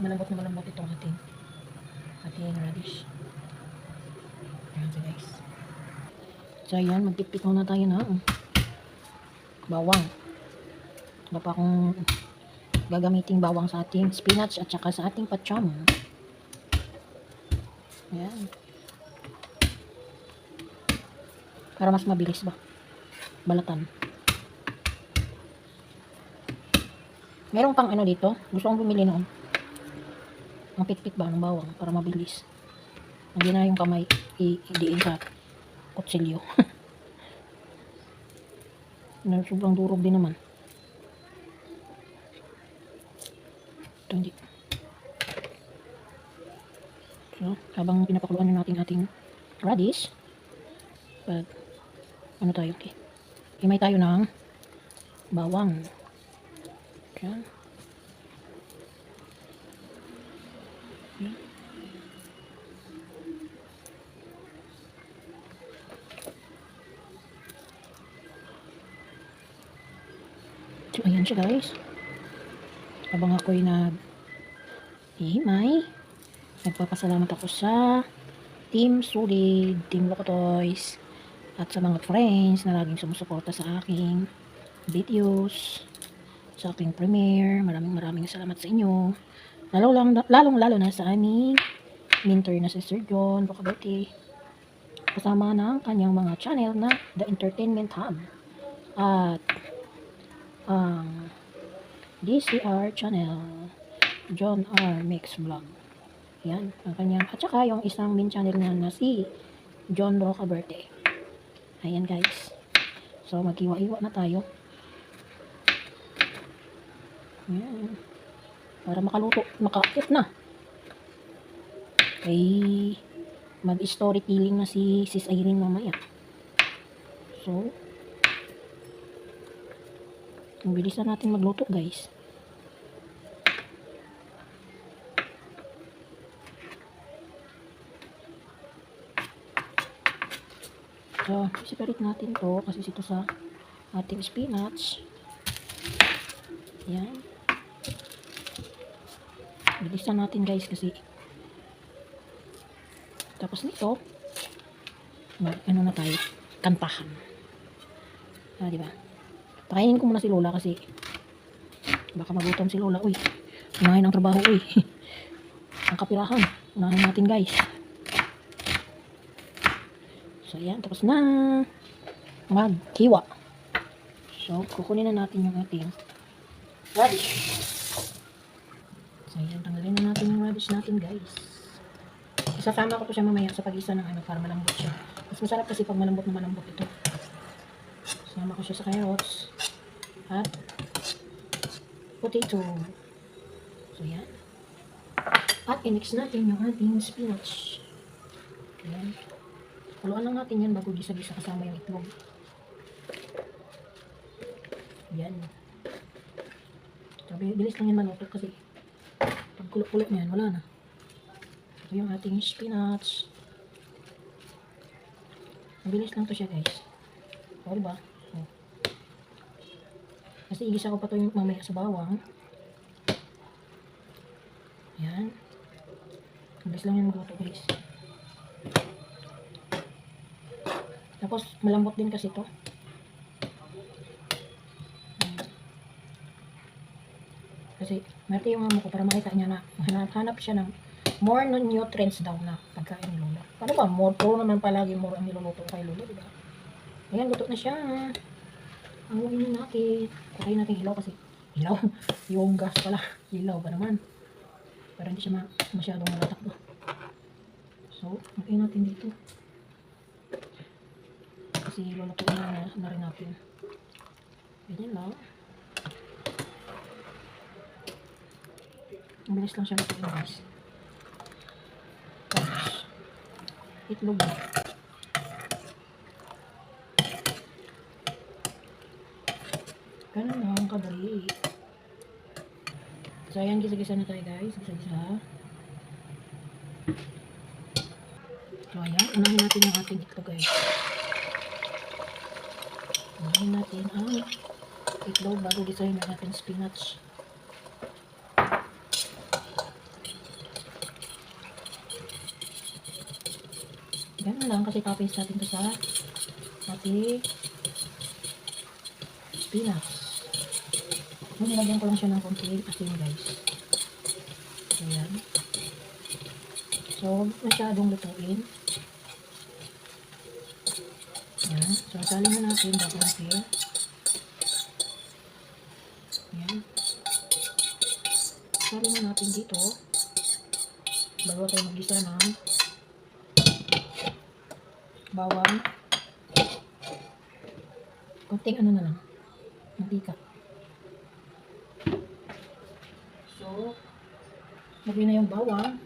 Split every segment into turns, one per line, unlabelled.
malambot na malambot itong ating radish. Ayan so guys. So ayan, magpipitaw na tayo na bawang. Wala pa akong gagamiting bawang sa ating spinach at saka sa ating pacham. Ayan. Para mas mabilis ba balatan. Merong pang ano dito. Gusto kong bumili noon. Ang pitpit ba ng bawang para mabilis. Hindi na yung kamay idiin sa kutsilyo. Sobrang durog din naman. Ito hindi. So, habang pinapakuluan natin ating radish, ano tayo? Okay. Himay tayo ng bawang. Yan. Okay. So, ayan siya guys. Habang ako'y himay, nagpapasalamat ako sa Team Solid, Team Locotoys, at sa mga friends na laging sumusuporta sa aking videos, sa aking premiere. Maraming salamat sa inyo. Lalong-lalo na sa aming mentor na si Sir John Rocabete, kasama ng kanyang mga channel na The Entertainment Hub at ang DCR channel, John R. Mix Vlog. Yan, ang kanyang, at saka yung isang main channel niya na si John Rocabete. Ayan guys. So maghiwa-hiwa na tayo. Ayan. Para makaluto, makaakit na. Ay mag-storytelling na si Sis Irene mamaya. So ang bilis na natin magluto guys. So, separate natin to kasi ito sa ating spinach. Yan. Bilisan natin guys kasi tapos nito ano na tayo, kantahan. Diba? Pakainin ko muna si Lola kasi baka magutom si Lola. Uy, unahin ang trabaho. Uy. Ang kapirahan. Unahin natin guys. So yan, tapos na maghiwa. So kukunin na natin yung ating radish. So yan, tanggalin na natin yung radish natin guys. Isasama ko po siya mamaya sa pag-isa ng ano para malambot siya. Mas masarap kasi pag malambot na malambot ito. Sama ko siya sa carrots at potato. So yan. At i-mix natin yung ating spinach. Ayan. Haluan lang natin yan bago gisa-gisa kasama yung itlog. Yan. So, bilis lang yan maluto kasi pag kulot-kulot na yan, wala na. Ito yung ating spinach. Mabilis lang to siya guys. O diba? O. Kasi igisa ko pa to yung mamaya sa bawang. Yan. Mabilis lang yan magluto guys. Tapos malambot din kasi to. Kasi mati yung amo ko para makita niya na hanap siya ng more nutrients daw na pagkain ni Lola. Ano ba? Puro naman palagi more ang niluluto kay Lola, diba? Ayan, luto na siya. Aluin na natin. Kakain natin ilaw kasi ilaw. Yung gas pala. Ilaw ba naman? Para hindi siya masyadong malatakbo. So, lagay natin dito. Kasi lulutuin na rin natin. Ganyan lang. Ang bilis lang siya lutuin guys. Tapos, itlog. Ganun lang, kadali. So, ayan, gisa-gisa na tayo guys. Gisa-gisa. So, ayan, unahin natin yung ating itlog guys. Unahin natin ang itlog bago gisahin na natin spinach. lang kasi tapis natin to sa ating spinach. Nilagyan ko lang siya ng konti asin guys. Ayan. So, masyadong lutuin. Ayan. So, salin na natin bago natin. Ayan. Salin na natin dito. Bago tayo mag-gisa ng bawang. Konting ano na lang. Mantika. So, lagyan na yung bawang.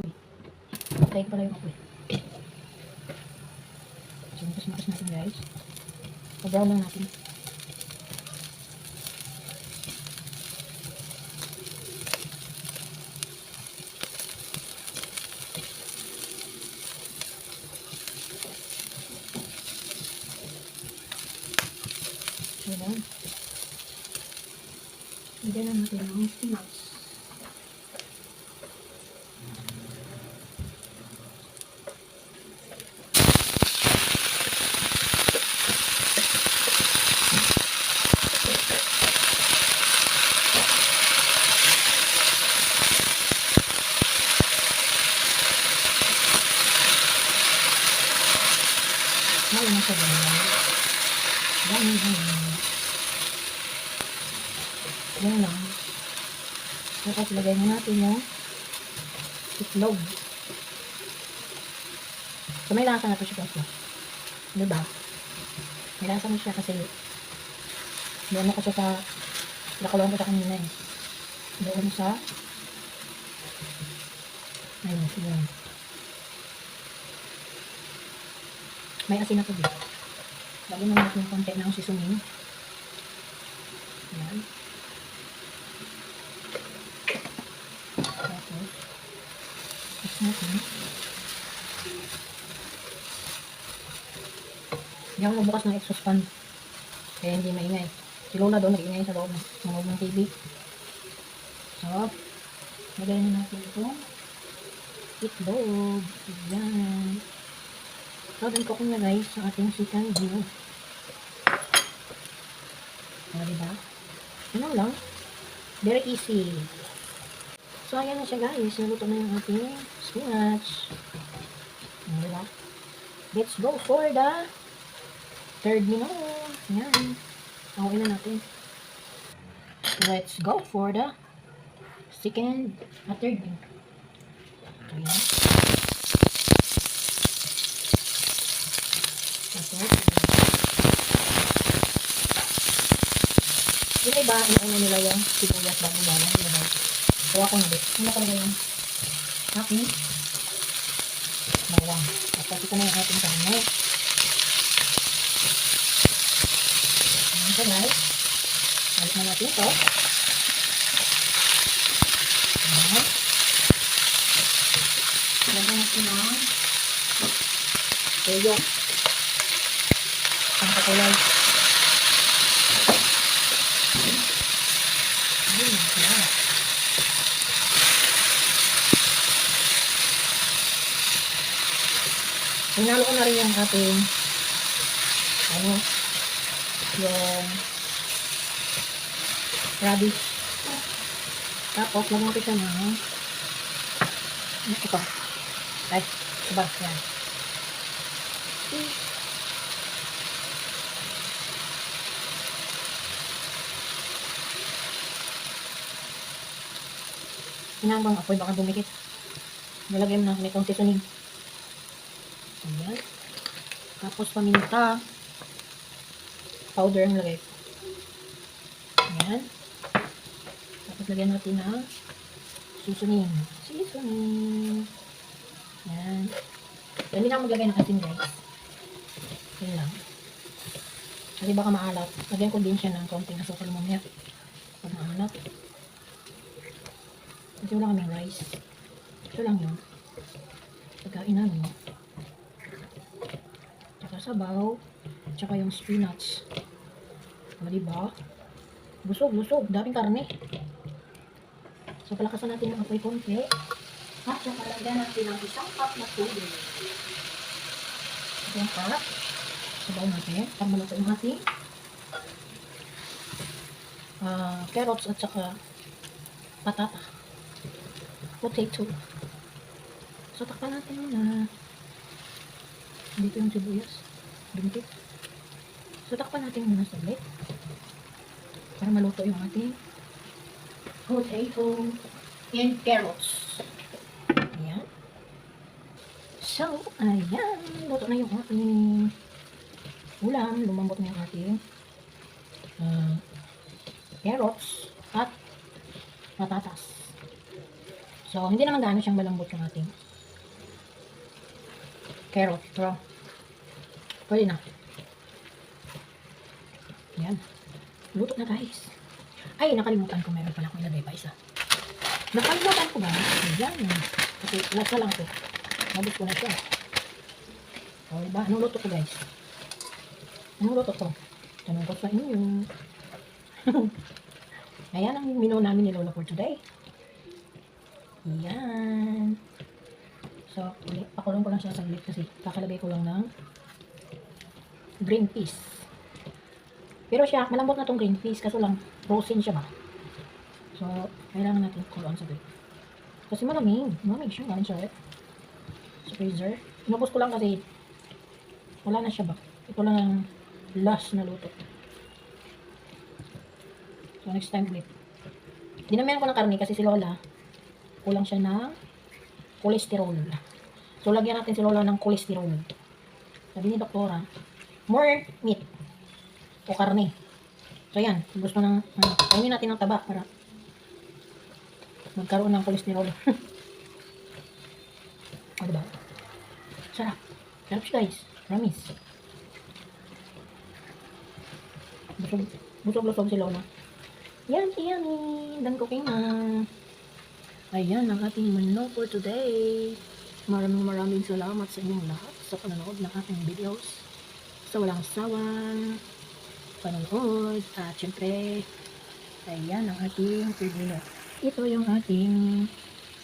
Uy. Patayin pala yung apoy. So, makas natin guys. Pag-brown lang natin. So, yan. Lagyan na natin ng spinach. Lalo na sa ganyan. Ganyan. Yan lang. Tapos lagay na natin yung itlog. So may lasa na to siya guys. Diba? May lasa na siya kasi doon ako siya sa nakulong ko siya kanina eh. Doon sa ayun, yun. May asin na to dito. Lagyan na natin yung konti ng seasoning. Yan. Tapos tapos natin. Hindi ako mabukas ng exhaust fan. Kaya hindi maingay. Si Lola doon nag-ingay sa loob ng TV. So, lagay na natin itong itlog. Yan. So, then ko na guys sa ating chicken view. Diba? Ano lang? Very easy. So, ayan na siya guys. Naluto na yung ating spinach. Diba? Let's go for the third minute. Ayan. Okay na natin. Let's go for the third minute. Ayan. Tapos, yung iba, inauna nila yung sibuyas bago bawang. So, ako hindi. Ano talaga yung aking bawang. Tapos, ito na yung ating kanya. Ayan siya guys. Balik na natin ito. Ayan. Lagyan natin ng toyo. Ang kakulay. Ayan. Ayan. Hinalo ko na rin yung ating yung radish. Tapos, lagyan ko siya ng ito. Ay, diba? Yan. Hinambang apoy, baka dumikit. Nilagyan mo na itong seasoning. Ayan. Tapos, paminta. Powder ang lagay. Ayan. Tapos, lagyan natin ng seasoning. Seasoning. Ayan. Hindi na maglagay ng asin guys. Yan lang. Kasi baka maalat. Lagyan ko din siya ng konting asukal mamaya. Pag maalat. Kasi wala kaming rice. Ito lang yun. Pagkain namin. Tsaka sabaw. Tsaka yung spinach. O diba? Busog. Daming karne. So palakasan natin ang apoy konti. At saka lagyan natin ng isang cup na tubig. Isang cup. Sabaw natin. Para maluto yung ating carrots at saka patata. Potato. So, takpan natin muna. Dito yung sibuyas. Bintik. So, takpan natin muna saglit. Para maluto yung ating potato and carrots. Ayan. So, ayan. Luto na yung ating ulam. Lumambot na yung ating carrots at patatas. So, hindi naman gaano siyang malambot yung ating carrots. Pero, pwede na. Ayan. Luto na guys. Ay, nakalimutan ko. Meron pala akong ilagay pa isa. Nakalimutan ko ba? Ayan. Kasi lasa lang ito. Mabos ko na siya. O, diba? Anong luto ko guys? Anong luto ko? Tanong ko sa inyo. Ayan ang menu namin ni Lola for today. Ayan. So, pakulong ko lang siya saglit kasi kakalagay ko lang ng green peas. Pero siya, malambot na tong green peas kaso lang frozen siya ba. So, kailangan natin kuluan saglit. Kasi malamig siya, galing siya sa freezer. Inubos ko lang kasi wala na siya ba. Ito lang ang last na luto. So, next time ulit. Dinamihan ko ng karne kasi si Lola, kulang siya ng cholesterol. So, lagyan natin si Lola ng cholesterol. Sabi ni doktora, more meat o karne. So, yan. Gusto ng, kainin natin ng taba para magkaroon ng cholesterol. O, diba? Sarap. Sarap siya, guys. Promise. Busog-busog si Lola. Yummy! Dan cooking na. Ayan ang ating menu for today. Maraming salamat sa inyong lahat sa panonood ng ating videos. Sa walang sawang panonood. At syempre, ayan ang ating third menu. Ito yung ating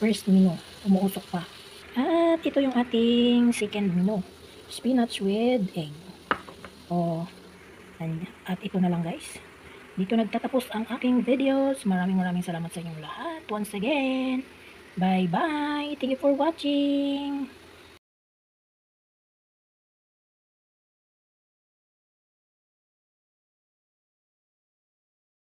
first menu. Umuusok pa. At ito yung ating second menu. Spinach with egg. At ito na lang guys. Dito nagtatapos ang aking videos. Maraming salamat sa inyong lahat. Once again, bye bye. Thank you for watching.